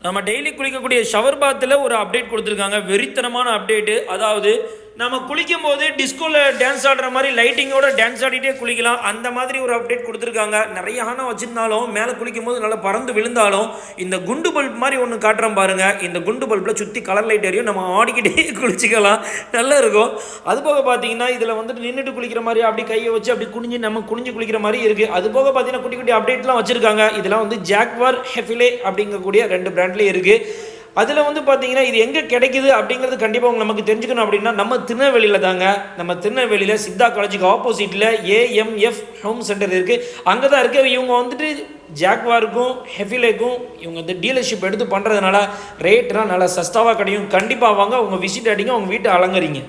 நம்ம daily குளிக்கக்கூடிய shower பாத்தில் ஒரு அப்டேட் கொடுத்துருக்காங்க, வெறித்தனமான அப்டேட்டு. அதாவது நம்ம குளிக்கும் போது டிஸ்கோவில் டான்ஸ் ஆடுற மாதிரி லைட்டிங்கோட டான்ஸ் ஆடிட்டே குளிக்கலாம், அந்த மாதிரி ஒரு அப்டேட் கொடுத்துருக்காங்க. நிறைய ஹானம் வச்சுருந்தாலும் மேலே குளிக்கும் போது நல்லா பறந்து விழுந்தாலும் இந்த குண்டு பல்ப் மாதிரி ஒன்று காட்டுறோம் பாருங்கள். இந்த குண்டு பல்பில் சுற்றி கலர் லைட் எரியும், நம்ம ஆடிக்கிட்டே குளிச்சிக்கலாம், நல்லா இருக்கும். அதுபோக பார்த்தீங்கன்னா இதில் வந்துட்டு நின்றுட்டு குளிக்கிற மாதிரி அப்படி கையை வச்சு அப்படி குனிஞ்சு நம்ம குனிஞ்சு குளிக்கிற மாதிரி இருக்குது. அதுபோக பார்த்தீங்கன்னா குட்டி குட்டி அப்டேட்லாம் வச்சுருக்காங்க. இதெல்லாம் வந்து ஜாக்வார் ஹெஃபிலே அப்படிங்கக்கூடிய 2 பிராண்ட்லேயே இருக்குது. அதில் வந்து பார்த்தீங்கன்னா இது எங்கே கிடைக்குது அப்படிங்கிறது கண்டிப்பாக உங்களுக்கு நமக்கு தெரிஞ்சுக்கணும். அப்படின்னா நம்ம திருநெல்வேலியில் தாங்க. நம்ம திருநெல்வேலியில் சித்தா காலேஜுக்கு ஆப்போசிட்டில் ஏஎம்எஃப் ஹோம் சென்டர் இருக்குது, அங்கே தான் இருக்குது. இவங்க வந்துட்டு ஜாக்வாருக்கும் ஹெஃபிலேக்கும் இவங்க வந்து டீலர்ஷிப் எடுத்து பண்ணுறதுனால ரேட்லாம் நல்லா சஸ்தாவாக கிடைக்கும். கண்டிப்பாக வாங்க, உங்கள் விசிட் அடிங்க, உங்கள் வீட்டை அலங்கரிங்க.